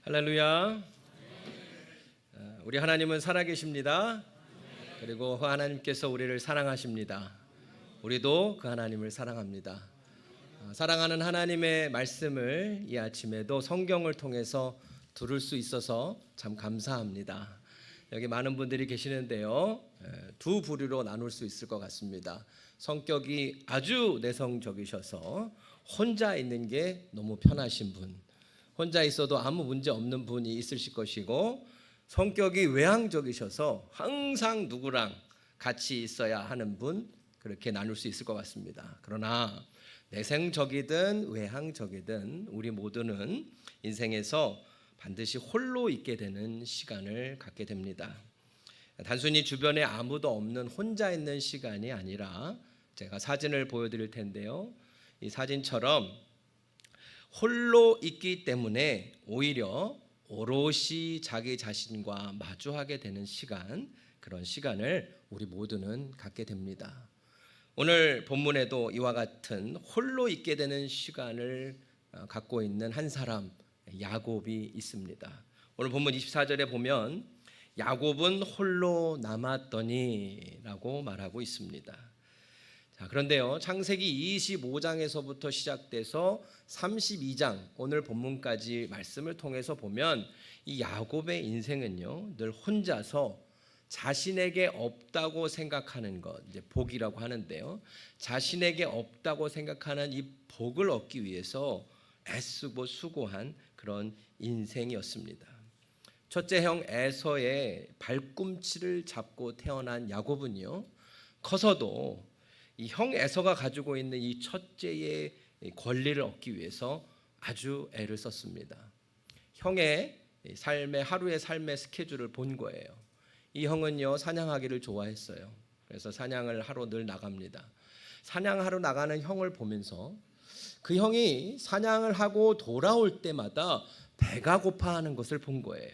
할렐루야. 우리 하나님은 살아계십니다. 그리고 그 하나님께서 우리를 사랑하십니다. 우리도 그 하나님을 사랑합니다. 사랑하는 하나님의 말씀을 이 아침에도 성경을 통해서 들을 수 있어서 참 감사합니다. 여기 많은 분들이 계시는데요, 두 부류로 나눌 수 있을 것 같습니다. 성격이 아주 내성적이셔서 혼자 있는 게 너무 편하신 분, 혼자 있어도 아무 문제 없는 분이 있으실 것이고, 성격이 외향적이셔서 항상 누구랑 같이 있어야 하는 분, 그렇게 나눌 수 있을 것 같습니다. 그러나 내성적이든 외향적이든 우리 모두는 인생에서 반드시 홀로 있게 되는 시간을 갖게 됩니다. 단순히 주변에 아무도 없는 혼자 있는 시간이 아니라, 제가 사진을 보여드릴 텐데요, 이 사진처럼 홀로 있기 때문에 오히려 오롯이 자기 자신과 마주하게 되는 시간, 그런 시간을 우리 모두는 갖게 됩니다. 오늘 본문에도 이와 같은 홀로 있게 되는 시간을 갖고 있는 한 사람, 야곱이 있습니다. 오늘 본문 24절에 보면 야곱은 홀로 남았더니 라고 말하고 있습니다. 그런데요, 창세기 25장에서부터 시작돼서 32장 오늘 본문까지 말씀을 통해서 보면 이 야곱의 인생은요, 늘 혼자서 자신에게 없다고 생각하는 것, 이제 복이라고 하는데요, 자신에게 없다고 생각하는 이 복을 얻기 위해서 애쓰고 수고한 그런 인생이었습니다. 첫째 형 에서의 발꿈치를 잡고 태어난 야곱은요, 커서도 이 형 에서가 가지고 있는 이 첫째의 권리를 얻기 위해서 아주 애를 썼습니다. 형의 삶의, 하루의 삶의 스케줄을 본 거예요. 이 형은요, 사냥하기를 좋아했어요. 그래서 사냥을 하러 늘 나갑니다. 사냥하러 나가는 형을 보면서 그 형이 사냥을 하고 돌아올 때마다 배가 고파하는 것을 본 거예요.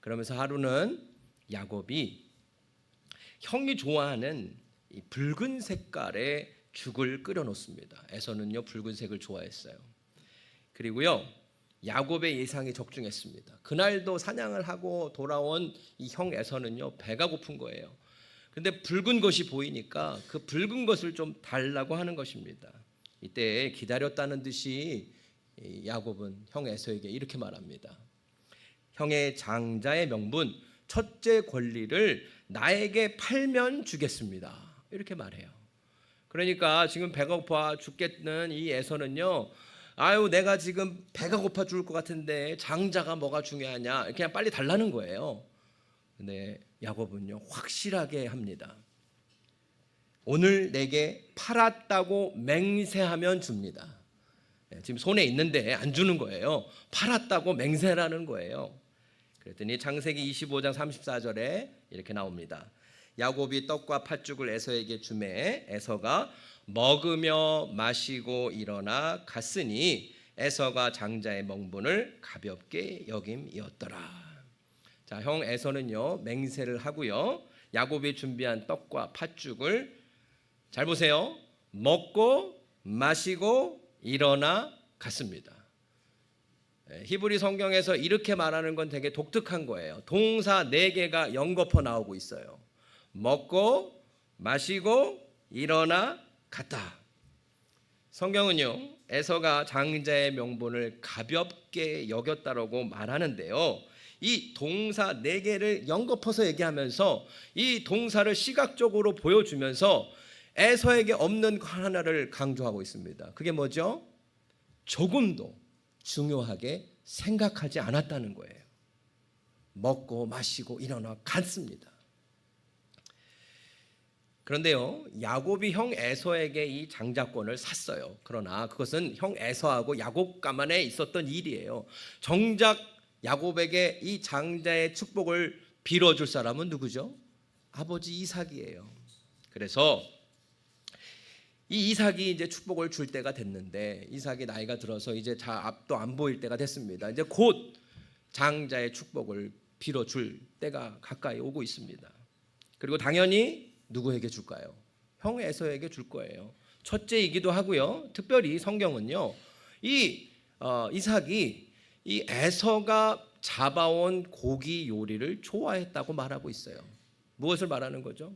그러면서 하루는 야곱이 형이 좋아하는 이 붉은 색깔의 죽을 끓여 놓습니다. 에서는요, 붉은색을 좋아했어요. 그리고요, 야곱의 예상이 적중했습니다. 그날도 사냥을 하고 돌아온 이 형 에서는요, 배가 고픈 거예요. 근데 붉은 것이 보이니까 그 붉은 것을 좀 달라고 하는 것입니다. 이때 기다렸다는 듯이 야곱은 형 에서에게 이렇게 말합니다. 형의 장자의 명분, 첫째 권리를 나에게 팔면 주겠습니다. 이렇게 말해요. 그러니까 지금 배가 고파 죽겠는 이 에서는요, 아유, 내가 지금 배가 고파 죽을 것 같은데 장자가 뭐가 중요하냐, 그냥 빨리 달라는 거예요. 근데 야곱은요, 확실하게 합니다. 오늘 내게 팔았다고 맹세하면 줍니다. 지금 손에 있는데 안 주는 거예요. 팔았다고 맹세라는 거예요. 그랬더니 창세기 25장 34절에 이렇게 나옵니다. 야곱이 떡과 팥죽을 에서에게 주매 에서가 먹으며 마시고 일어나 갔으니 에서가 장자의 명분을 가볍게 여김이었더라. 자, 형 에서는요, 맹세를 하고요, 야곱이 준비한 떡과 팥죽을 잘 보세요, 먹고 마시고 일어나 갔습니다. 히브리 성경에서 이렇게 말하는 건 되게 독특한 거예요. 동사 4개가 연거푸 나오고 있어요. 먹고 마시고 일어나 갔다. 성경은요, 에서가 장자의 명분을 가볍게 여겼다라고 말하는데요, 이 동사 4개를 연거푸서 얘기하면서 이 동사를 시각적으로 보여주면서 에서에게 없는 것 하나를 강조하고 있습니다. 그게 뭐죠? 조금도 중요하게 생각하지 않았다는 거예요. 먹고 마시고 일어나 갔습니다. 그런데요, 야곱이 형 에서에게 이 장자권을 샀어요. 그러나 그것은 형 에서하고 야곱 간만에 있었던 일이에요. 정작 야곱에게 이 장자의 축복을 빌어줄 사람은 누구죠? 아버지 이삭이에요. 그래서 이 이삭이 이제 축복을 줄 때가 됐는데, 이삭이 나이가 들어서 이제 앞도 안 보일 때가 됐습니다. 이제 곧 장자의 축복을 빌어줄 때가 가까이 오고 있습니다. 그리고 당연히 누구에게 줄까요? 형 에서에게 줄 거예요. 첫째이기도 하고요, 특별히 성경은요, 이 이삭이 이 에서가 잡아온 고기 요리를 좋아했다고 말하고 있어요. 무엇을 말하는 거죠?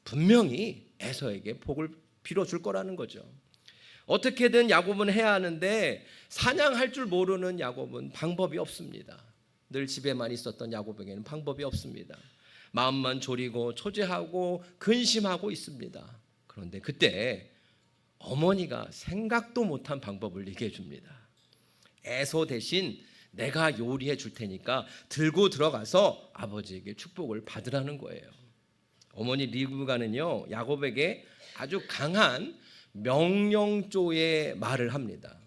분명히 에서에게 복을 빌어줄 거라는 거죠. 어떻게든 야곱은 해야 하는데 사냥할 줄 모르는 야곱은 방법이 없습니다. 늘 집에만 있었던 야곱에게는 방법이 없습니다. 마음만 졸이고 초조하고 근심하고 있습니다. 그런데 그때 어머니가 생각도 못한 방법을 얘기해 줍니다. 에서 대신 내가 요리해 줄 테니까 들고 들어가서 아버지에게 축복을 받으라는 거예요. 어머니 리브가는요, 야곱에게 아주 강한 명령조의 말을 합니다.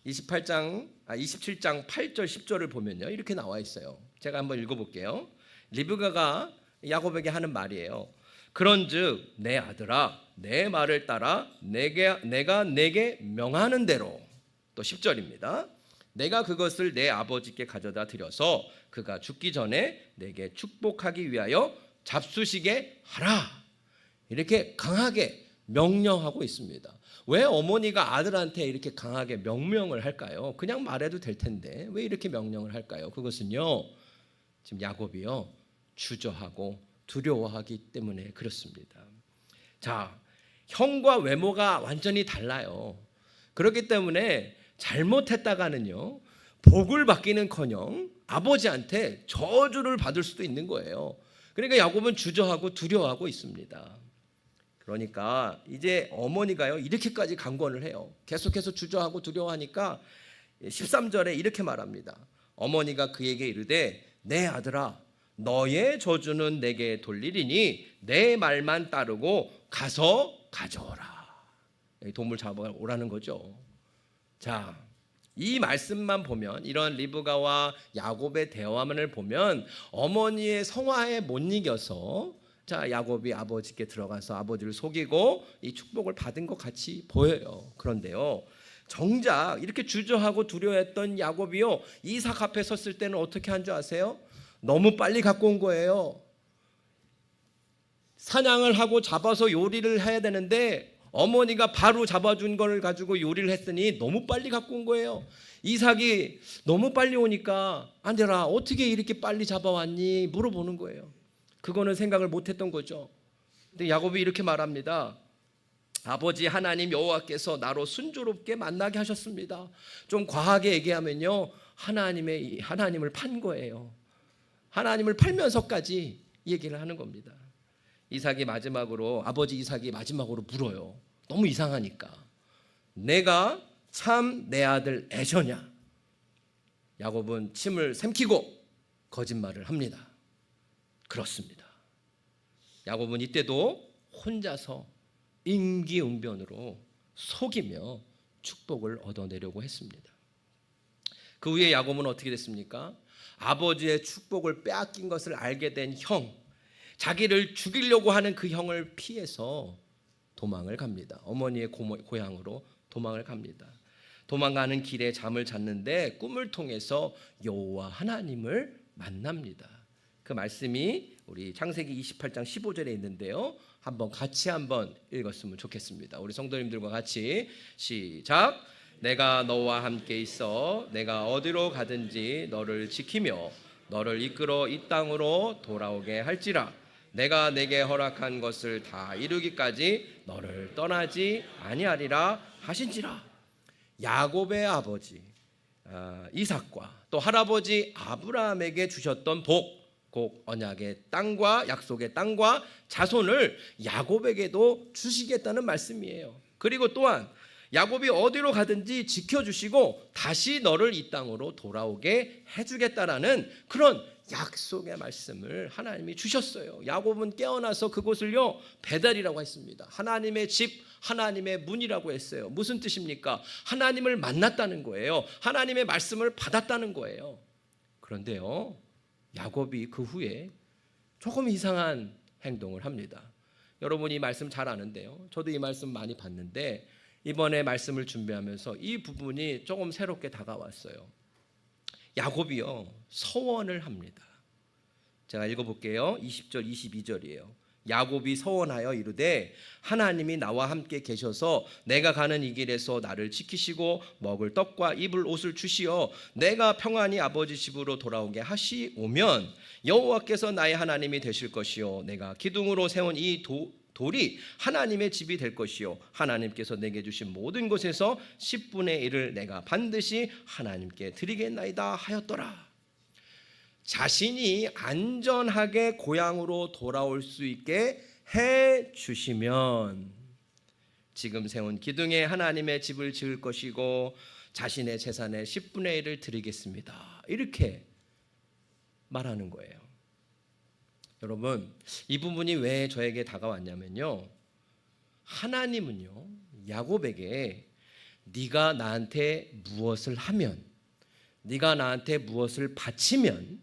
27장 8절 10절을 보면요, 이렇게 나와 있어요. 제가 한번 읽어볼게요. 리브가가 야곱에게 하는 말이에요. 그런즉 내 아들아, 내 말을 따라 내가 내게 명하는 대로. 또 10절입니다. 내가 그것을 내 아버지께 가져다 드려서 그가 죽기 전에 내게 축복하기 위하여 잡수시게 하라. 이렇게 강하게 명령하고 있습니다. 왜 어머니가 아들한테 이렇게 강하게 명령을 할까요? 그냥 말해도 될 텐데 왜 이렇게 명령을 할까요? 그것은요, 지금 야곱이요, 주저하고 두려워하기 때문에 그렇습니다. 자, 형과 외모가 완전히 달라요. 그렇기 때문에 잘못했다가는요, 복을 받기는커녕 아버지한테 저주를 받을 수도 있는 거예요. 그러니까 야곱은 주저하고 두려워하고 있습니다. 그러니까 이제 어머니가요, 이렇게까지 강권을 해요. 계속해서 주저하고 두려워하니까 13절에 이렇게 말합니다. 어머니가 그에게 이르되 내 아들아, 너의 저주는 내게 돌리리니 내 말만 따르고 가서 가져오라. 동물 잡아오라는 거죠. 자, 이 말씀만 보면, 이런 리브가와 야곱의 대화만을 보면 어머니의 성화에 못 이겨서 자, 야곱이 아버지께 들어가서 아버지를 속이고 이 축복을 받은 것 같이 보여요. 그런데요, 정작 이렇게 주저하고 두려워했던 야곱이요, 이삭 앞에 섰을 때는 어떻게 한 줄 아세요? 너무 빨리 갖고 온 거예요. 사냥을 하고 잡아서 요리를 해야 되는데 어머니가 바로 잡아준 걸 가지고 요리를 했으니 너무 빨리 갖고 온 거예요. 이삭이 너무 빨리 오니까 아들아, 어떻게 이렇게 빨리 잡아왔니? 물어보는 거예요. 그거는 생각을 못했던 거죠. 근데 야곱이 이렇게 말합니다. 아버지 하나님 여호와께서 나로 순조롭게 만나게 하셨습니다. 좀 과하게 얘기하면요, 하나님을 판 거예요. 하나님을 팔면서까지 얘기를 하는 겁니다. 아버지 이삭이 마지막으로 물어요. 너무 이상하니까. 내가 참 내 아들 에서냐? 야곱은 침을 삼키고 거짓말을 합니다. 그렇습니다. 야곱은 이때도 혼자서 임기응변으로 속이며 축복을 얻어내려고 했습니다. 그 후에 야곱은 어떻게 됐습니까? 아버지의 축복을 빼앗긴 것을 알게 된 형, 자기를 죽이려고 하는 그 형을 피해서 도망을 갑니다. 어머니의 고향으로 도망을 갑니다. 도망가는 길에 잠을 잤는데 꿈을 통해서 여호와 하나님을 만납니다. 그 말씀이 우리 창세기 28장 15절에 있는데요, 같이 읽었으면 좋겠습니다. 우리 성도님들과 같이 시작. 내가 너와 함께 있어 내가 어디로 가든지 너를 지키며 너를 이끌어 이 땅으로 돌아오게 할지라. 내가 내게 허락한 것을 다 이루기까지 너를 떠나지 아니하리라 하신지라. 야곱의 아버지 이삭과 또 할아버지 아브라함에게 주셨던 곧 언약의 땅과 약속의 땅과 자손을 야곱에게도 주시겠다는 말씀이에요. 그리고 또한 야곱이 어디로 가든지 지켜주시고 다시 너를 이 땅으로 돌아오게 해주겠다라는 그런 약속의 말씀을 하나님이 주셨어요. 야곱은 깨어나서 그곳을요, 베델이라고 했습니다. 하나님의 집, 하나님의 문이라고 했어요. 무슨 뜻입니까? 하나님을 만났다는 거예요. 하나님의 말씀을 받았다는 거예요. 그런데요, 야곱이 그 후에 조금 이상한 행동을 합니다. 여러분이 이 말씀 잘 아는데요, 저도 이 말씀 많이 봤는데 이번에 말씀을 준비하면서 이 부분이 조금 새롭게 다가왔어요. 야곱이요, 서원을 합니다. 제가 읽어볼게요. 20절 22절이에요. 야곱이 서원하여 이르되 하나님이 나와 함께 계셔서 내가 가는 이 길에서 나를 지키시고 먹을 떡과 입을 옷을 주시어 내가 평안히 아버지 집으로 돌아오게 하시오면 여호와께서 나의 하나님이 되실 것이요 내가 기둥으로 세운 이 돌이 하나님의 집이 될 것이요 하나님께서 내게 주신 모든 것에서 10분의 1을 내가 반드시 하나님께 드리겠나이다 하였더라. 자신이 안전하게 고향으로 돌아올 수 있게 해 주시면 지금 세운 기둥에 하나님의 집을 지을 것이고 자신의 재산의 10분의 1을 드리겠습니다. 이렇게 말하는 거예요. 여러분, 이 부분이 왜 저에게 다가왔냐면요, 하나님은요 야곱에게 네가 나한테 무엇을 하면, 네가 나한테 무엇을 바치면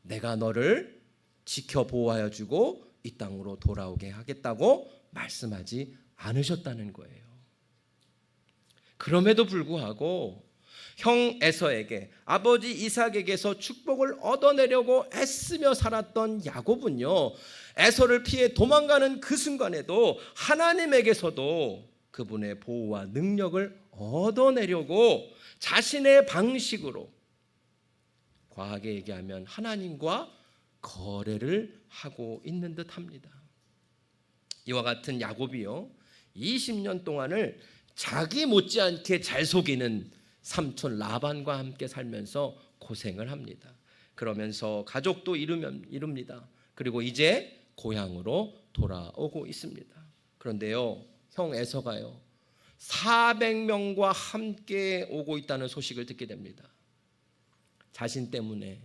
내가 너를 지켜 보호하여 주고 이 땅으로 돌아오게 하겠다고 말씀하지 않으셨다는 거예요. 그럼에도 불구하고 형 에서에게, 아버지 이삭에게서 축복을 얻어내려고 애쓰며 살았던 야곱은요, 에서를 피해 도망가는 그 순간에도 하나님에게서도 그분의 보호와 능력을 얻어내려고 자신의 방식으로, 과하게 얘기하면 하나님과 거래를 하고 있는 듯합니다. 이와 같은 야곱이요 20년 동안을 자기 못지않게 잘 속이는 삼촌 라반과 함께 살면서 고생을 합니다. 그러면서 가족도 이룹니다. 그리고 이제 고향으로 돌아오고 있습니다. 그런데요, 형 에서가요 400명과 함께 오고 있다는 소식을 듣게 됩니다. 자신 때문에.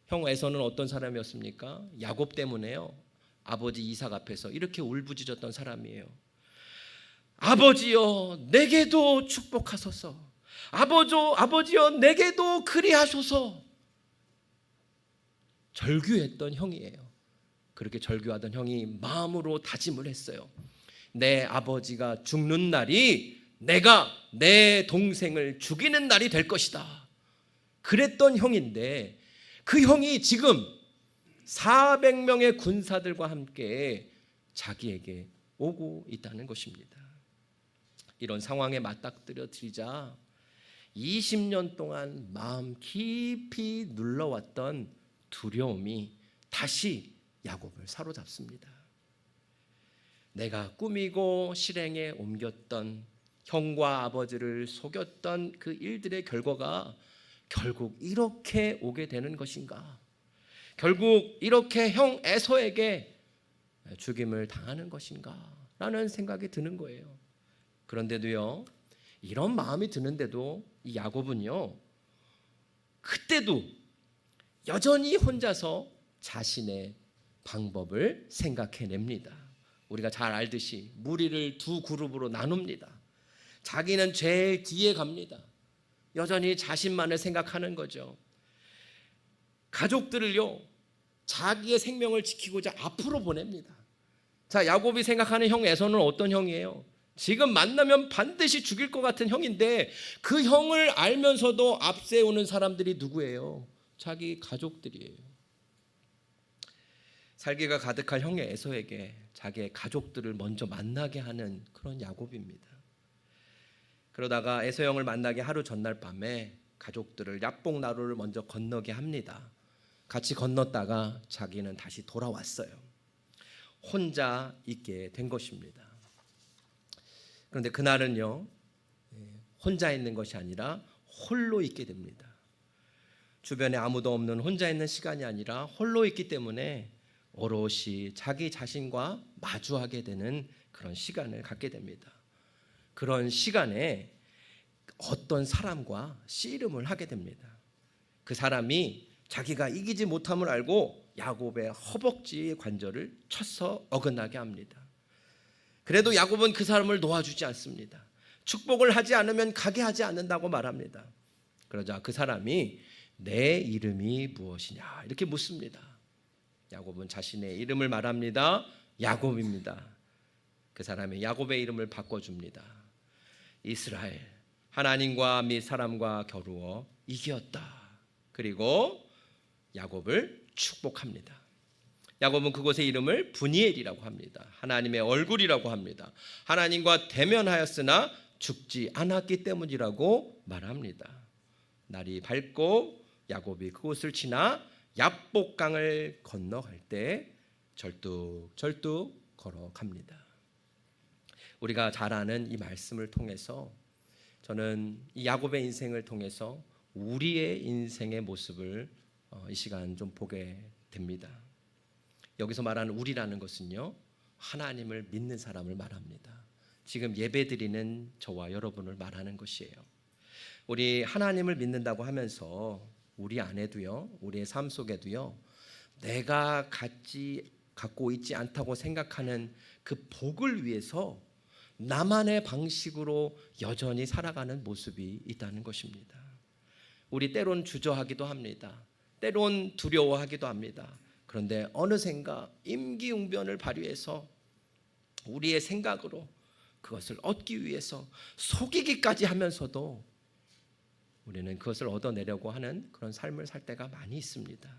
형 에서는 어떤 사람이었습니까? 야곱 때문에요 아버지 이삭 앞에서 이렇게 울부짖었던 사람이에요. 아버지여 내게도 축복하소서, 아버지여 내게도 그리하소서. 절규했던 형이에요. 그렇게 절규하던 형이 마음으로 다짐을 했어요. 내 아버지가 죽는 날이 내가 내 동생을 죽이는 날이 될 것이다. 그랬던 형인데 그 형이 지금 400명의 군사들과 함께 자기에게 오고 있다는 것입니다. 이런 상황에 맞닥뜨려 드리자 20년 동안 마음 깊이 눌러왔던 두려움이 다시 야곱을 사로잡습니다. 내가 꾸미고 실행에 옮겼던, 형과 아버지를 속였던 그 일들의 결과가 결국 이렇게 오게 되는 것인가? 결국 이렇게 형 에서에게 죽임을 당하는 것인가? 라는 생각이 드는 거예요. 그런데도요, 이런 마음이 드는데도 이 야곱은요, 그때도 여전히 혼자서 자신의 방법을 생각해냅니다. 우리가 잘 알듯이 무리를 두 그룹으로 나눕니다. 자기는 제일 뒤에 갑니다. 여전히 자신만을 생각하는 거죠. 가족들을요 자기의 생명을 지키고자 앞으로 보냅니다. 자, 야곱이 생각하는 형 에서는 어떤 형이에요? 지금 만나면 반드시 죽일 것 같은 형인데 그 형을 알면서도 앞세우는 사람들이 누구예요? 자기 가족들이에요. 살기가 가득할 형 에서에게 자기의 가족들을 먼저 만나게 하는 그런 야곱입니다. 그러다가 에서 형을 만나게 하루 전날 밤에 가족들을 야복나루를 먼저 건너게 합니다. 같이 건넜다가 자기는 다시 돌아왔어요. 혼자 있게 된 것입니다. 그런데 그날은요, 혼자 있는 것이 아니라 홀로 있게 됩니다. 주변에 아무도 없는 혼자 있는 시간이 아니라 홀로 있기 때문에 오롯이 자기 자신과 마주하게 되는 그런 시간을 갖게 됩니다. 그런 시간에 어떤 사람과 씨름을 하게 됩니다. 그 사람이 자기가 이기지 못함을 알고 야곱의 허벅지 관절을 쳐서 어긋나게 합니다. 그래도 야곱은 그 사람을 놓아주지 않습니다. 축복을 하지 않으면 가게 하지 않는다고 말합니다. 그러자 그 사람이 내 이름이 무엇이냐 이렇게 묻습니다. 야곱은 자신의 이름을 말합니다. 야곱입니다. 그 사람이 야곱의 이름을 바꿔줍니다. 이스라엘, 하나님과 및 사람과 겨루어 이겼다. 그리고 야곱을 축복합니다. 야곱은 그곳의 이름을 브니엘이라고 합니다. 하나님의 얼굴이라고 합니다. 하나님과 대면하였으나 죽지 않았기 때문이라고 말합니다. 날이 밝고 야곱이 그곳을 지나 야복강을 건너갈 때 절뚝절뚝 걸어갑니다. 우리가 잘 아는 이 말씀을 통해서 저는 이 야곱의 인생을 통해서 우리의 인생의 모습을 이 시간 좀 보게 됩니다. 여기서 말하는 우리라는 것은요, 하나님을 믿는 사람을 말합니다. 지금 예배드리는 저와 여러분을 말하는 것이에요. 우리 하나님을 믿는다고 하면서 우리 안에도요, 우리의 삶 속에도요, 내가 갖고 있지 않다고 생각하는 그 복을 위해서 나만의 방식으로 여전히 살아가는 모습이 있다는 것입니다. 우리 때론 주저하기도 합니다. 때론 두려워하기도 합니다. 그런데 어느샌가 임기응변을 발휘해서 우리의 생각으로 그것을 얻기 위해서 속이기까지 하면서도 우리는 그것을 얻어내려고 하는 그런 삶을 살 때가 많이 있습니다.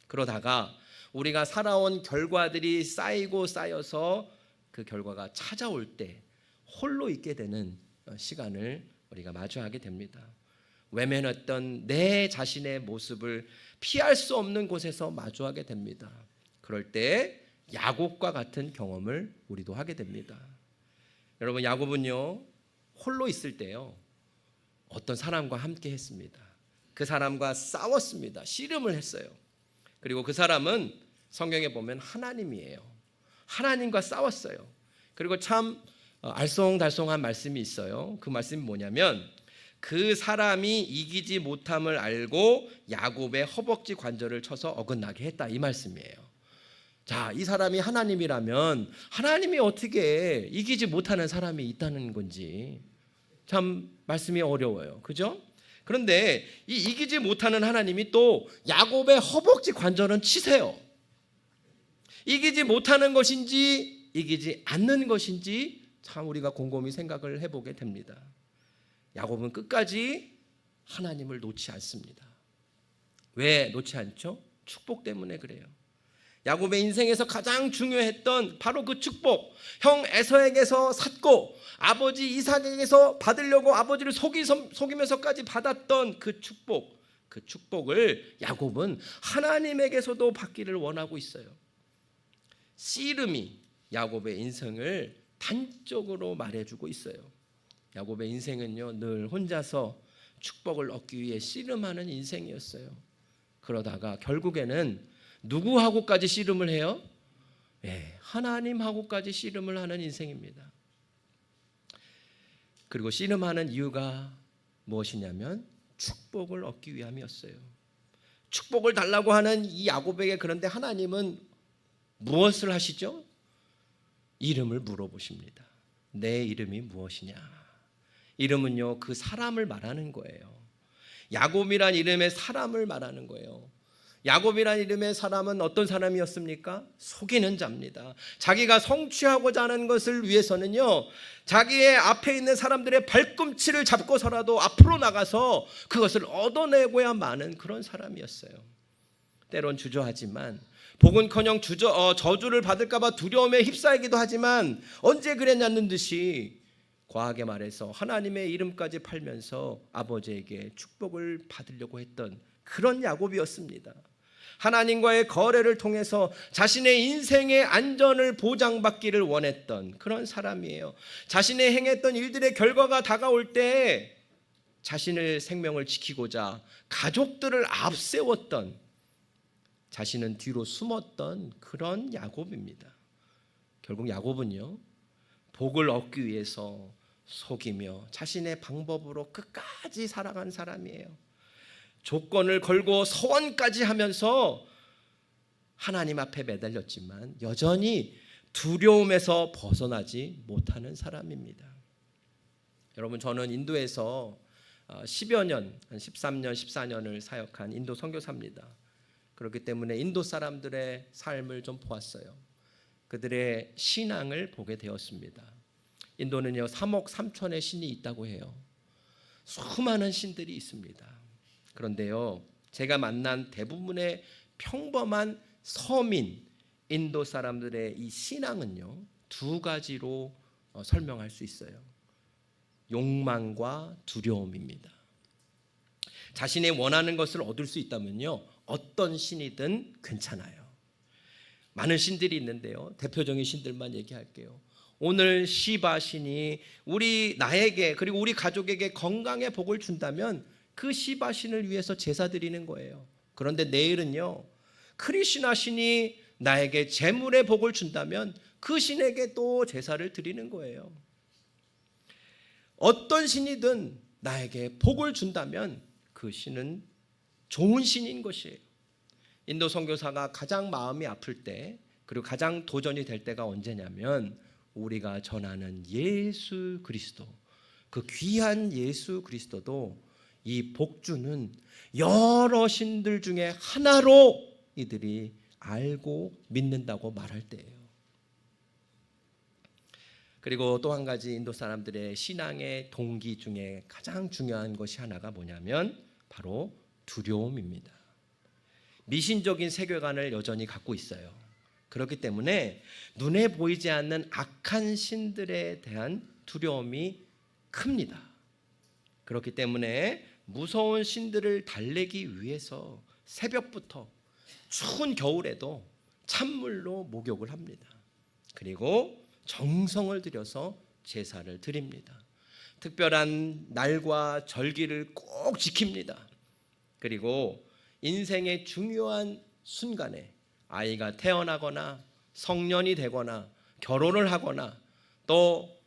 그러다가 우리가 살아온 결과들이 쌓이고 쌓여서 그 결과가 찾아올 때 홀로 있게 되는 시간을 우리가 마주하게 됩니다. 외면했던 내 자신의 모습을 피할 수 없는 곳에서 마주하게 됩니다. 그럴 때 야곱과 같은 경험을 우리도 하게 됩니다. 여러분, 야곱은요, 홀로 있을 때요, 어떤 사람과 함께 했습니다. 그 사람과 싸웠습니다. 씨름을 했어요. 그리고 그 사람은 성경에 보면 하나님이에요. 하나님과 싸웠어요. 그리고 참 알쏭달쏭한 말씀이 있어요. 그 말씀이 뭐냐면, 그 사람이 이기지 못함을 알고 야곱의 허벅지 관절을 쳐서 어긋나게 했다, 이 말씀이에요. 자, 이 사람이 하나님이라면 하나님이 어떻게 이기지 못하는 사람이 있다는 건지 참 말씀이 어려워요. 그죠? 그런데 이 이기지 못하는 하나님이 또 야곱의 허벅지 관절은 치세요. 이기지 못하는 것인지 이기지 않는 것인지 참 우리가 곰곰이 생각을 해보게 됩니다. 야곱은 끝까지 하나님을 놓지 않습니다. 왜 놓지 않죠? 축복 때문에 그래요. 야곱의 인생에서 가장 중요했던 바로 그 축복, 형 에서에게서 샀고 아버지 이삭에게서 받으려고 아버지를 속이면서까지 받았던 그 축복을 야곱은 하나님에게서도 받기를 원하고 있어요. 씨름이 야곱의 인생을 단적으로 말해주고 있어요. 야곱의 인생은요, 늘 혼자서 축복을 얻기 위해 씨름하는 인생이었어요. 그러다가 결국에는 누구하고까지 씨름을 해요? 네, 하나님하고까지 씨름을 하는 인생입니다. 그리고 씨름하는 이유가 무엇이냐면 축복을 얻기 위함이었어요. 축복을 달라고 하는 이 야곱에게, 그런데 하나님은 무엇을 하시죠? 이름을 물어보십니다. 내 이름이 무엇이냐? 이름은요, 그 사람을 말하는 거예요. 야곱이란 이름의 사람을 말하는 거예요. 야곱이란 이름의 사람은 어떤 사람이었습니까? 속이는 자입니다. 자기가 성취하고자 하는 것을 위해서는요, 자기의 앞에 있는 사람들의 발꿈치를 잡고서라도 앞으로 나가서 그것을 얻어내고야 마는 그런 사람이었어요. 때론 주저하지만, 복은커녕 저주를 받을까 봐 두려움에 휩싸이기도 하지만, 언제 그랬냐는 듯이 과하게 말해서 하나님의 이름까지 팔면서 아버지에게 축복을 받으려고 했던 그런 야곱이었습니다. 하나님과의 거래를 통해서 자신의 인생의 안전을 보장받기를 원했던 그런 사람이에요. 자신의 행했던 일들의 결과가 다가올 때 자신의 생명을 지키고자 가족들을 앞세웠던, 자신은 뒤로 숨었던 그런 야곱입니다. 결국 야곱은요, 복을 얻기 위해서 속이며 자신의 방법으로 끝까지 살아간 사람이에요. 조건을 걸고 서원까지 하면서 하나님 앞에 매달렸지만 여전히 두려움에서 벗어나지 못하는 사람입니다. 여러분, 저는 인도에서 10여 년, 한 13년, 14년을 사역한 인도 선교사입니다. 그렇기 때문에 인도 사람들의 삶을 좀 보았어요. 그들의 신앙을 보게 되었습니다. 인도는요, 3억 3천의 신이 있다고 해요. 수많은 신들이 있습니다. 그런데요, 제가 만난 대부분의 평범한 서민, 인도 사람들의 이 신앙은요, 두 가지로 설명할 수 있어요. 욕망과 두려움입니다. 자신이 원하는 것을 얻을 수 있다면요, 어떤 신이든 괜찮아요. 많은 신들이 있는데요, 대표적인 신들만 얘기할게요. 오늘 시바 신이 나에게 그리고 우리 가족에게 건강의 복을 준다면 그 시바 신을 위해서 제사 드리는 거예요. 그런데 내일은요, 크리시나 신이 나에게 재물의 복을 준다면 그 신에게 또 제사를 드리는 거예요. 어떤 신이든 나에게 복을 준다면 그 신은 좋은 신인 것이에요. 인도 선교사가 가장 마음이 아플 때, 그리고 가장 도전이 될 때가 언제냐면 우리가 전하는 예수 그리스도, 그 귀한 예수 그리스도도 이 복주는 여러 신들 중에 하나로 이들이 알고 믿는다고 말할 때예요. 그리고 또 한 가지 인도 사람들의 신앙의 동기 중에 가장 중요한 것이 하나가 뭐냐면 바로 두려움입니다. 미신적인 세계관을 여전히 갖고 있어요. 그렇기 때문에 눈에 보이지 않는 악한 신들에 대한 두려움이 큽니다. 그렇기 때문에 무서운 신들을 달래기 위해서 새벽부터 추운 겨울에도 찬물로 목욕을 합니다. 그리고 정성을 들여서 제사를 드립니다. 특별한 날과 절기를 꼭 지킵니다. 그리고 인생의 중요한 순간에 아이가 태어나거나 성년이 되거나 결혼을 하거나 또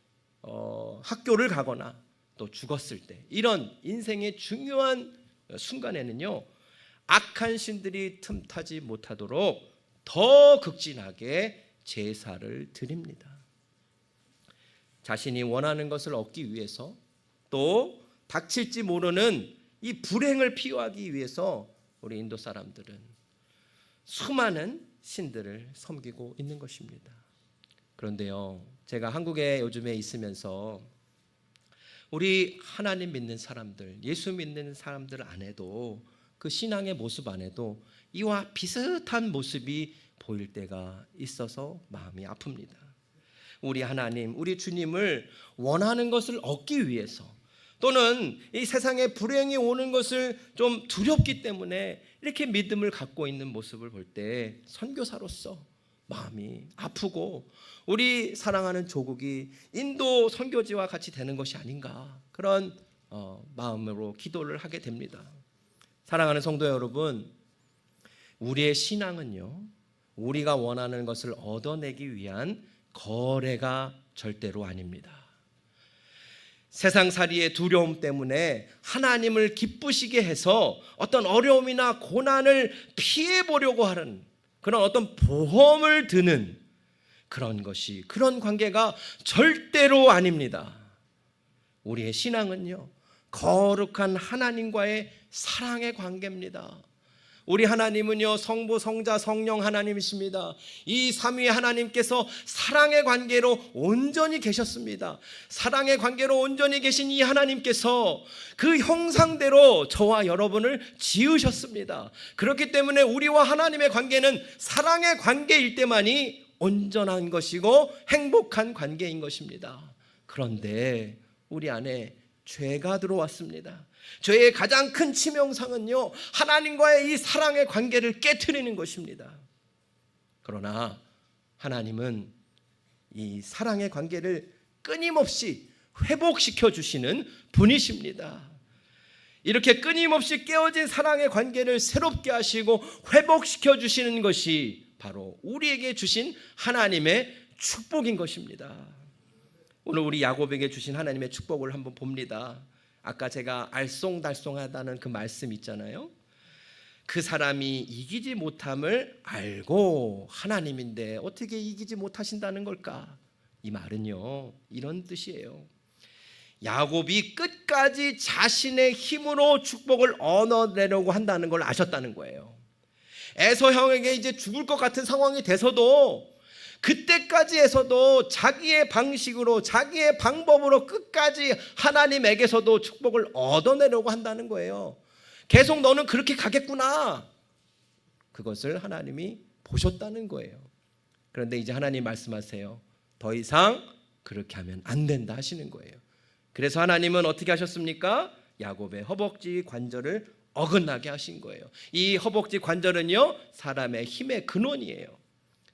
학교를 가거나 또 죽었을 때, 이런 인생의 중요한 순간에는요, 악한 신들이 틈타지 못하도록 더 극진하게 제사를 드립니다. 자신이 원하는 것을 얻기 위해서, 또 닥칠지 모르는 이 불행을 피하기 위해서 우리 인도 사람들은 수많은 신들을 섬기고 있는 것입니다. 그런데요, 제가 한국에 요즘에 있으면서 우리 하나님 믿는 사람들, 예수 믿는 사람들 안에도, 그 신앙의 모습 안에도 이와 비슷한 모습이 보일 때가 있어서 마음이 아픕니다. 우리 하나님, 우리 주님을 원하는 것을 얻기 위해서, 또는 이 세상에 불행이 오는 것을 좀 두렵기 때문에 이렇게 믿음을 갖고 있는 모습을 볼 때 선교사로서 마음이 아프고, 우리 사랑하는 조국이 인도 선교지와 같이 되는 것이 아닌가, 그런 마음으로 기도를 하게 됩니다. 사랑하는 성도 여러분, 우리의 신앙은요, 우리가 원하는 것을 얻어내기 위한 거래가 절대로 아닙니다. 세상살이의 두려움 때문에 하나님을 기쁘시게 해서 어떤 어려움이나 고난을 피해보려고 하는 그런 어떤 보험을 드는 그런 관계가 절대로 아닙니다. 우리의 신앙은요, 거룩한 하나님과의 사랑의 관계입니다. 우리 하나님은요, 성부, 성자, 성령 하나님이십니다. 이 삼위의 하나님께서 사랑의 관계로 온전히 계셨습니다. 사랑의 관계로 온전히 계신 이 하나님께서 그 형상대로 저와 여러분을 지으셨습니다. 그렇기 때문에 우리와 하나님의 관계는 사랑의 관계일 때만이 온전한 것이고 행복한 관계인 것입니다. 그런데 우리 안에 죄가 들어왔습니다. 죄의 가장 큰 치명상은요, 하나님과의 이 사랑의 관계를 깨트리는 것입니다. 그러나 하나님은 이 사랑의 관계를 끊임없이 회복시켜 주시는 분이십니다. 이렇게 끊임없이 깨어진 사랑의 관계를 새롭게 하시고 회복시켜 주시는 것이 바로 우리에게 주신 하나님의 축복인 것입니다. 오늘 우리 야곱에게 주신 하나님의 축복을 한번 봅니다. 아까 제가 알쏭달쏭하다는 그 말씀 있잖아요. 그 사람이 이기지 못함을 알고 하나님인데 어떻게 이기지 못하신다는 걸까? 이 말은요, 이런 뜻이에요. 야곱이 끝까지 자신의 힘으로 축복을 얻어내려고 한다는 걸 아셨다는 거예요. 에서 형에게 이제 죽을 것 같은 상황이 돼서도, 그때까지 해서도 자기의 방식으로, 자기의 방법으로 끝까지 하나님에게서도 축복을 얻어내려고 한다는 거예요. 계속 너는 그렇게 가겠구나, 그것을 하나님이 보셨다는 거예요. 그런데 이제 하나님 말씀하세요. 더 이상 그렇게 하면 안 된다 하시는 거예요. 그래서 하나님은 어떻게 하셨습니까? 야곱의 허벅지 관절을 어긋나게 하신 거예요. 이 허벅지 관절은요, 사람의 힘의 근원이에요.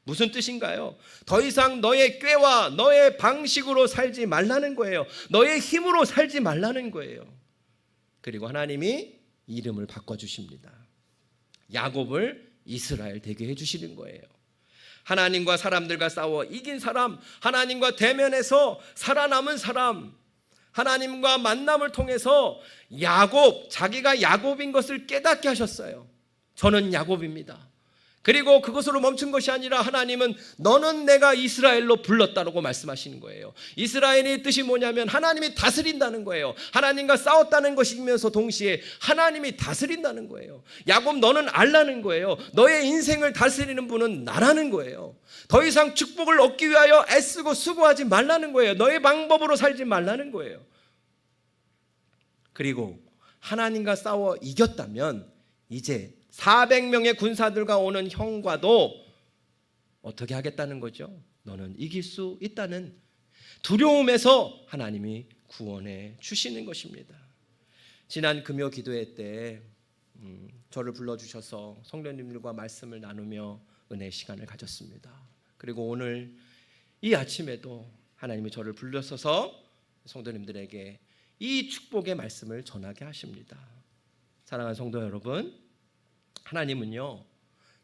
무슨 뜻인가요? 더 이상 너의 꾀와 너의 방식으로 살지 말라는 거예요. 너의 힘으로 살지 말라는 거예요. 그리고 하나님이 이름을 바꿔주십니다. 야곱을 이스라엘 되게 해주시는 거예요. 하나님과 사람들과 싸워 이긴 사람, 하나님과 대면해서 살아남은 사람, 하나님과 만남을 통해서 야곱, 자기가 야곱인 것을 깨닫게 하셨어요. 저는 야곱입니다. 그리고 그것으로 멈춘 것이 아니라 하나님은 너는 내가 이스라엘로 불렀다라고 말씀하시는 거예요. 이스라엘의 뜻이 뭐냐면 하나님이 다스린다는 거예요. 하나님과 싸웠다는 것이면서 동시에 하나님이 다스린다는 거예요. 야곱, 너는 알라는 거예요. 너의 인생을 다스리는 분은 나라는 거예요. 더 이상 축복을 얻기 위하여 애쓰고 수고하지 말라는 거예요. 너의 방법으로 살지 말라는 거예요. 그리고 하나님과 싸워 이겼다면 이제 400명의 군사들과 오는 형과도 어떻게 하겠다는 거죠? 너는 이길 수 있다는 두려움에서 하나님이 구원해 주시는 것입니다. 지난 금요 기도회 때 저를 불러주셔서 성도님들과 말씀을 나누며 은혜 시간을 가졌습니다. 그리고 오늘 이 아침에도 하나님이 저를 불러서서 성도님들에게 이 축복의 말씀을 전하게 하십니다. 사랑하는 성도 여러분, 하나님은요,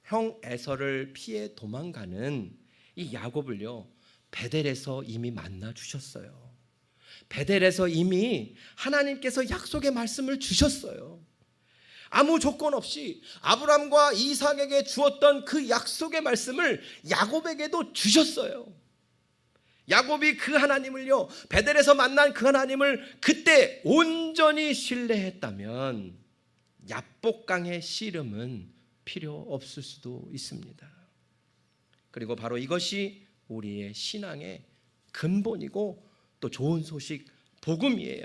형 에서를 피해 도망가는 이 야곱을요, 베델에서 이미 만나 주셨어요. 베델에서 이미 하나님께서 약속의 말씀을 주셨어요. 아무 조건 없이 아브람과 이삭에게 주었던 그 약속의 말씀을 야곱에게도 주셨어요. 야곱이 그 하나님을요, 베델에서 만난 그 하나님을 그때 온전히 신뢰했다면 야복강의 씨름은 필요 없을 수도 있습니다. 그리고 바로 이것이 우리의 신앙의 근본이고 또 좋은 소식 복음이에요.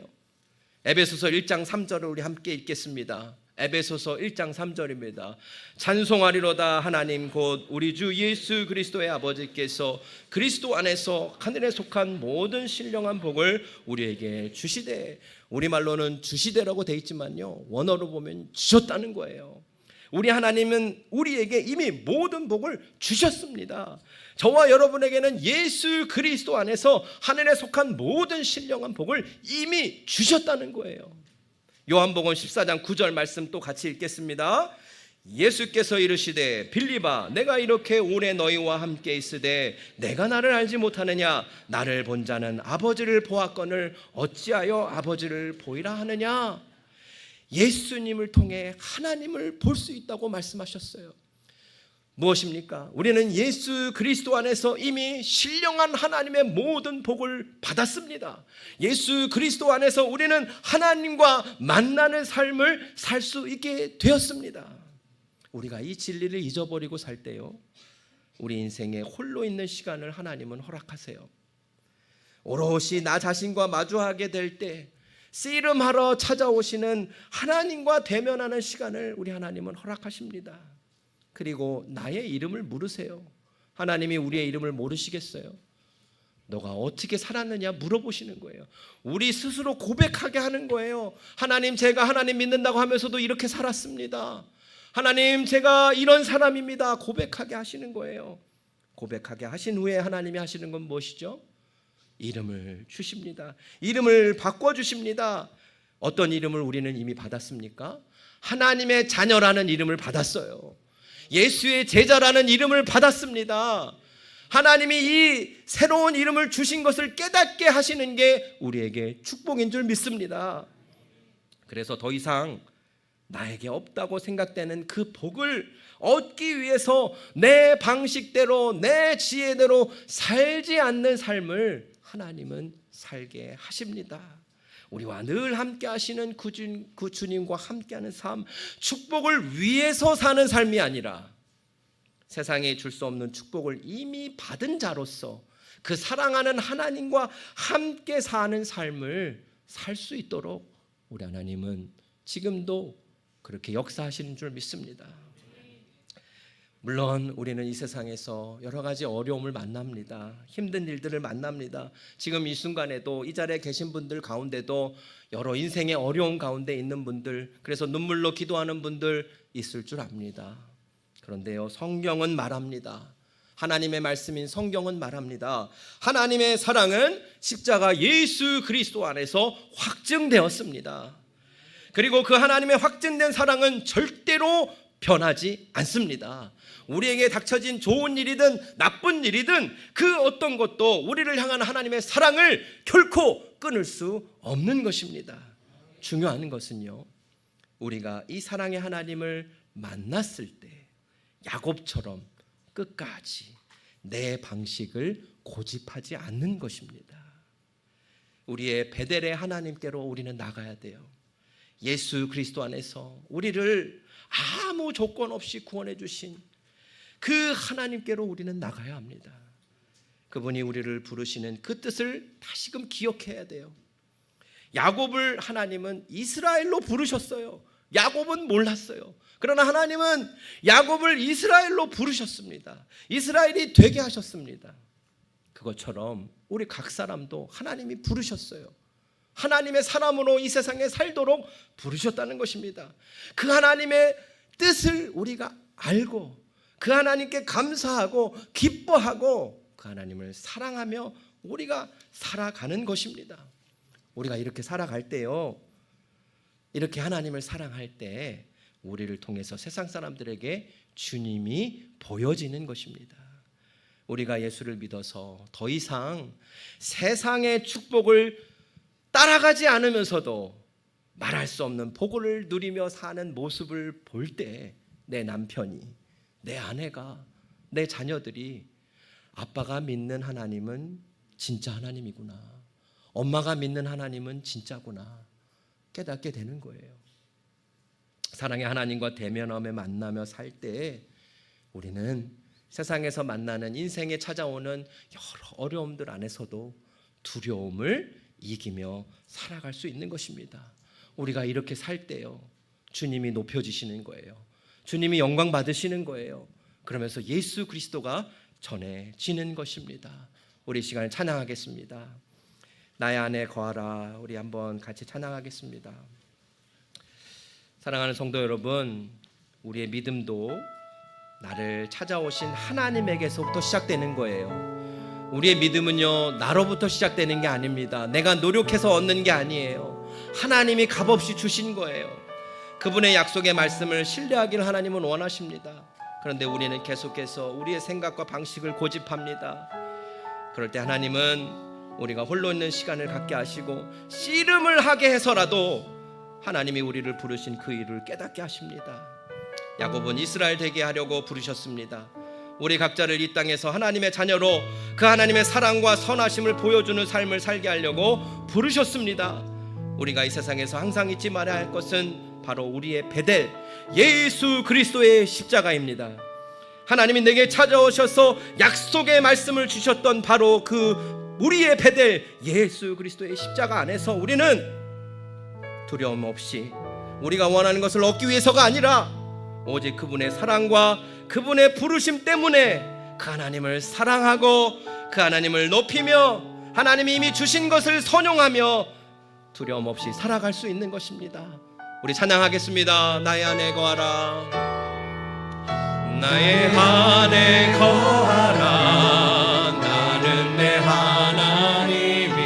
에베소서 1장 3절을 우리 함께 읽겠습니다. 에베소서 1장 3절입니다. 찬송하리로다 하나님 곧 우리 주 예수 그리스도의 아버지께서 그리스도 안에서 하늘에 속한 모든 신령한 복을 우리에게 주시되, 우리말로는 주시되라고 되어 있지만요, 원어로 보면 주셨다는 거예요. 우리 하나님은 우리에게 이미 모든 복을 주셨습니다. 저와 여러분에게는 예수 그리스도 안에서 하늘에 속한 모든 신령한 복을 이미 주셨다는 거예요. 요한복음 14장 9절 말씀 또 같이 읽겠습니다. 예수께서 이르시되 빌립아 내가 이렇게 오래 너희와 함께 있으되 내가 나를 알지 못하느냐? 나를 본 자는 아버지를 보았거늘 어찌하여 아버지를 보이라 하느냐? 예수님을 통해 하나님을 볼 수 있다고 말씀하셨어요. 무엇입니까? 우리는 예수 그리스도 안에서 이미 신령한 하나님의 모든 복을 받았습니다. 예수 그리스도 안에서 우리는 하나님과 만나는 삶을 살 수 있게 되었습니다. 우리가 이 진리를 잊어버리고 살 때요, 우리 인생에 홀로 있는 시간을 하나님은 허락하세요. 오롯이 나 자신과 마주하게 될 때 씨름하러 찾아오시는 하나님과 대면하는 시간을 우리 하나님은 허락하십니다. 그리고 나의 이름을 물으세요. 하나님이 우리의 이름을 모르시겠어요? 너가 어떻게 살았느냐 물어보시는 거예요. 우리 스스로 고백하게 하는 거예요. 하나님, 제가 하나님 믿는다고 하면서도 이렇게 살았습니다. 하나님, 제가 이런 사람입니다. 고백하게 하시는 거예요. 고백하게 하신 후에 하나님이 하시는 건 무엇이죠? 이름을 주십니다. 이름을 바꿔주십니다. 어떤 이름을 우리는 이미 받았습니까? 하나님의 자녀라는 이름을 받았어요. 예수의 제자라는 이름을 받았습니다. 하나님이 이 새로운 이름을 주신 것을 깨닫게 하시는 게 우리에게 축복인 줄 믿습니다. 그래서 더 이상 나에게 없다고 생각되는 그 복을 얻기 위해서 내 방식대로 내 지혜대로 살지 않는 삶을 하나님은 살게 하십니다. 우리와 늘 함께 하시는 그 주님과 함께하는 삶, 축복을 위해서 사는 삶이 아니라 세상에 줄 수 없는 축복을 이미 받은 자로서 그 사랑하는 하나님과 함께 사는 삶을 살 수 있도록 우리 하나님은 지금도 그렇게 역사하시는 줄 믿습니다. 물론 우리는 이 세상에서 여러 가지 어려움을 만납니다. 힘든 일들을 만납니다. 지금 이 순간에도 이 자리에 계신 분들 가운데도 여러 인생의 어려움 가운데 있는 분들, 그래서 눈물로 기도하는 분들 있을 줄 압니다. 그런데요, 성경은 말합니다. 하나님의 말씀인 성경은 말합니다. 하나님의 사랑은 십자가 예수 그리스도 안에서 확증되었습니다. 그리고 그 하나님의 확증된 사랑은 절대로 변하지 않습니다. 우리에게 닥쳐진 좋은 일이든 나쁜 일이든 그 어떤 것도 우리를 향한 하나님의 사랑을 결코 끊을 수 없는 것입니다. 중요한 것은요, 우리가 이 사랑의 하나님을 만났을 때 야곱처럼 끝까지 내 방식을 고집하지 않는 것입니다. 우리의 베델의 하나님께로 우리는 나가야 돼요. 예수 그리스도 안에서 우리를 아무 조건 없이 구원해 주신 그 하나님께로 우리는 나가야 합니다. 그분이 우리를 부르시는 그 뜻을 다시금 기억해야 돼요. 야곱을 하나님은 이스라엘로 부르셨어요. 야곱은 몰랐어요. 그러나 하나님은 야곱을 이스라엘로 부르셨습니다. 이스라엘이 되게 하셨습니다. 그것처럼 우리 각 사람도 하나님이 부르셨어요. 하나님의 사람으로 이 세상에 살도록 부르셨다는 것입니다. 그 하나님의 뜻을 우리가 알고 그 하나님께 감사하고 기뻐하고 그 하나님을 사랑하며 우리가 살아가는 것입니다. 우리가 이렇게 살아갈 때요, 이렇게 하나님을 사랑할 때 우리를 통해서 세상 사람들에게 주님이 보여지는 것입니다. 우리가 예수를 믿어서 더 이상 세상의 축복을 따라가지 않으면서도 말할 수 없는 복을 누리며 사는 모습을 볼 때 내 남편이, 내 아내가, 내 자녀들이 아빠가 믿는 하나님은 진짜 하나님이구나, 엄마가 믿는 하나님은 진짜구나 깨닫게 되는 거예요. 사랑의 하나님과 대면함에 만나며 살 때 우리는 세상에서 만나는 인생에 찾아오는 여러 어려움들 안에서도 두려움을 이기며 살아갈 수 있는 것입니다. 우리가 이렇게 살 때요, 주님이 높여지시는 거예요. 주님이 영광 받으시는 거예요. 그러면서 예수 그리스도가 전해지는 것입니다. 우리 시간을 찬양하겠습니다. 나의 안에 거하라. 우리 한번 같이 찬양하겠습니다. 사랑하는 성도 여러분, 우리의 믿음도 나를 찾아오신 하나님에게서부터 시작되는 거예요. 우리의 믿음은요, 나로부터 시작되는 게 아닙니다. 내가 노력해서 얻는 게 아니에요. 하나님이 값없이 주신 거예요. 그분의 약속의 말씀을 신뢰하기를 하나님은 원하십니다. 그런데 우리는 계속해서 우리의 생각과 방식을 고집합니다. 그럴 때 하나님은 우리가 홀로 있는 시간을 갖게 하시고 씨름을 하게 해서라도 하나님이 우리를 부르신 그 일을 깨닫게 하십니다. 야곱은 이스라엘 되게 하려고 부르셨습니다. 우리 각자를 이 땅에서 하나님의 자녀로 그 하나님의 사랑과 선하심을 보여주는 삶을 살게 하려고 부르셨습니다. 우리가 이 세상에서 항상 잊지 말아야 할 것은 바로 우리의 베델 예수 그리스도의 십자가입니다. 하나님이 내게 찾아오셔서 약속의 말씀을 주셨던 바로 그 우리의 베델 예수 그리스도의 십자가 안에서 우리는 두려움 없이 우리가 원하는 것을 얻기 위해서가 아니라 오직 그분의 사랑과 그분의 부르심 때문에 그 하나님을 사랑하고 그 하나님을 높이며 하나님이 이미 주신 것을 선용하며 두려움 없이 살아갈 수 있는 것입니다. 우리 찬양하겠습니다. 나의 안에 거하라. 나의 안에 거하라. 나는 내 하나님이니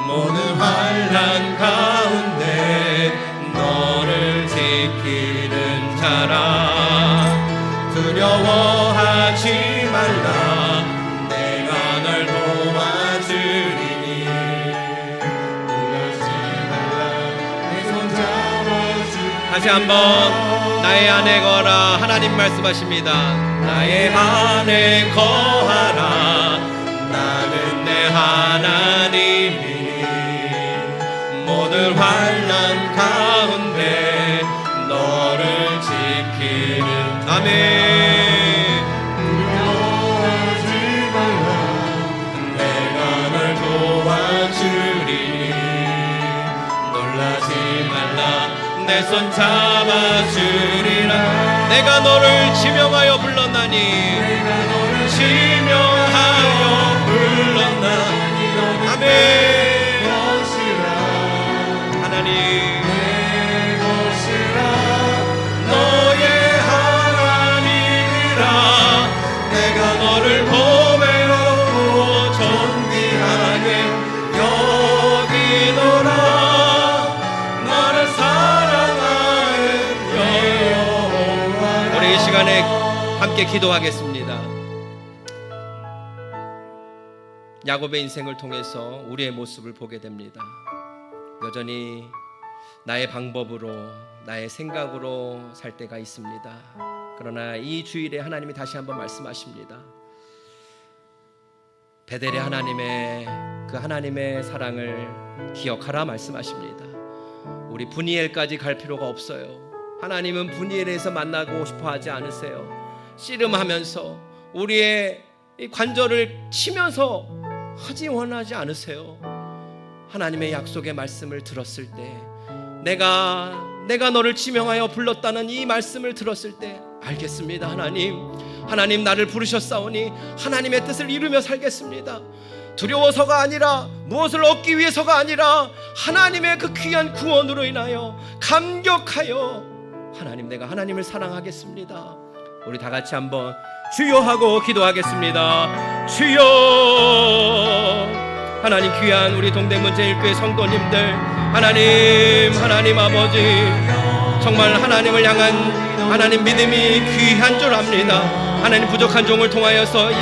모든 환난 가운데 너를 지키는 자라. 두려워하지 말라. 내가 널 도와주리니 놀라지 말라. 내 손 잡아주리니. 다시 한번 나의 안에 거하라. 하나님 말씀하십니다. 나의 안에 거하라. 나는 내 하나님이니 모든 환난 가운데 너를 지키는. 아멘. 두려워하지 말라. 내가 널 도와주리니 놀라지 말라. 내 손 잡아주리라. 내 내가 너를 지명하여 불렀나니 지명하여 불렀나니 아멘. 하나님 너의 하나님이라 내가 너를 보배롭고 존귀하게 여기노라. 너를 사랑하는 여호와. 우리 이 시간에 함께 기도하겠습니다. 야곱의 인생을 통해서 우리의 모습을 보게 됩니다. 여전히 나의 방법으로 나의 생각으로 살 때가 있습니다. 그러나 이 주일에 하나님이 다시 한번 말씀하십니다. 베델의 하나님의 그 하나님의 사랑을 기억하라 말씀하십니다. 우리 브니엘까지 갈 필요가 없어요. 하나님은 브니엘에서 만나고 싶어 하지 않으세요. 씨름하면서 우리의 관절을 치면서 하지 원하지 않으세요. 하나님의 약속의 말씀을 들었을 때 내가 너를 지명하여 불렀다는 이 말씀을 들었을 때 알겠습니다. 하나님 나를 부르셨사오니 하나님의 뜻을 이루며 살겠습니다. 두려워서가 아니라 무엇을 얻기 위해서가 아니라 하나님의 그 귀한 구원으로 인하여 감격하여 하나님 내가 하나님을 사랑하겠습니다. 우리 다 같이 한번 주여 하고 기도하겠습니다. 주여. 하나님 귀한 우리 동대문 제1교회 성도님들 하나님 아버지 정말 하나님을 향한 하나님 믿음이 귀한 줄 압니다. 하나님 부족한 종을 통하여서 이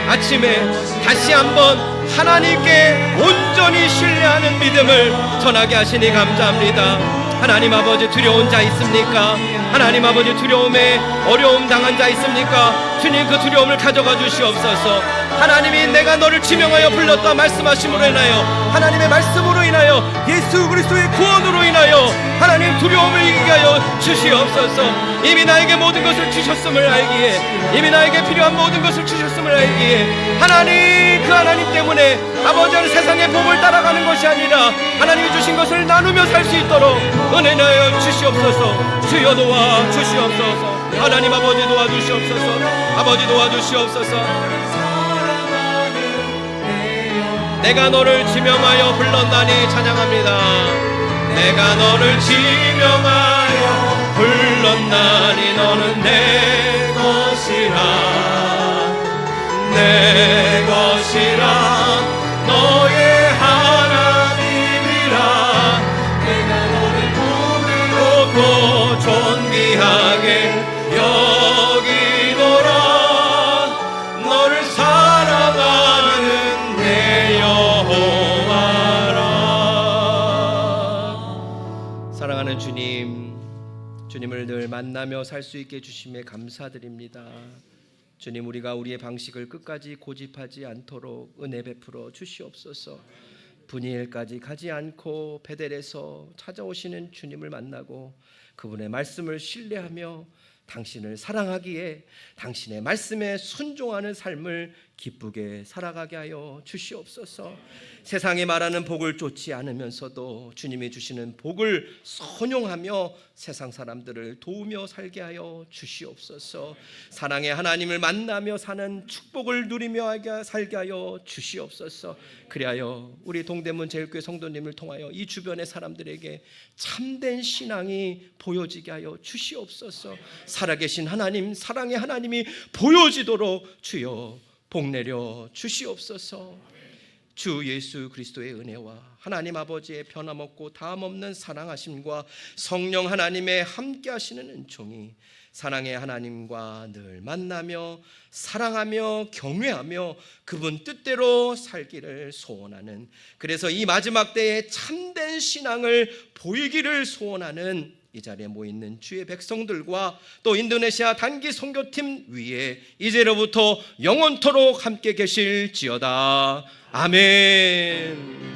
아침에 다시 한번 하나님께 온전히 신뢰하는 믿음을 전하게 하시니 감사합니다. 하나님 아버지 두려운 자 있습니까? 하나님 아버지 두려움에 어려움 당한 자 있습니까? 주님 그 두려움을 가져가 주시옵소서. 하나님이 내가 너를 지명하여 불렀다 말씀하심으로 인하여 하나님의 말씀으로 인하여 예수 그리스도의 구원으로 인하여 하나님 두려움을 이기게 하여 주시옵소서. 이미 나에게 모든 것을 주셨음을 알기에 이미 나에게 필요한 모든 것을 주셨음을 알기에 하나님 그 하나님 때문에 아버지는 세상의 복을 따라가는 것이 아니라 하나님이 주신 것을 나누며 살 수 있도록 은혜하여 주시옵소서. 주여 도와 주시옵소서. 하나님 아버지 도와주시옵소서. 아버지 도와주시옵소서. 내가 너를 지명하여 불렀나니 찬양합니다. 내가 너를 지명하여 불렀나니 너는 내 것이라 내 것이라 너의 하나님이라 내가 너를 부르고 존귀하게 여기노라. 너를 사랑하는 내 여호와라. 사랑하는 주님을 늘 만나며 살 수 있게 해주심에 감사드립니다. 주님 우리가 우리의 방식을 끝까지 고집하지 않도록 은혜 베풀어 주시옵소서. 브니엘까지 가지 않고 베델에서 찾아오시는 주님을 만나고 그분의 말씀을 신뢰하며 당신을 사랑하기에 당신의 말씀에 순종하는 삶을 기쁘게 살아가게 하여 주시옵소서. 세상이 말하는 복을 쫓지 않으면서도 주님이 주시는 복을 선용하며 세상 사람들을 도우며 살게 하여 주시옵소서. 사랑의 하나님을 만나며 사는 축복을 누리며 살게 하여 주시옵소서. 그리하여 우리 동대문 제1교회 성도님을 통하여 이 주변의 사람들에게 참된 신앙이 보여지게 하여 주시옵소서. 살아계신 하나님, 사랑의 하나님이 보여지도록 주여 복 내려 주시옵소서. 주 예수 그리스도의 은혜와 하나님 아버지의 변함없고 다함없는 사랑하심과 성령 하나님의 함께하시는 은총이 사랑의 하나님과 늘 만나며 사랑하며 경외하며 그분 뜻대로 살기를 소원하는, 그래서 이 마지막 때에 참된 신앙을 보이기를 소원하는 이 자리에 모여있는 주의 백성들과 또 인도네시아 단기 선교팀 위에 이제로부터 영원토록 함께 계실지어다. 아멘.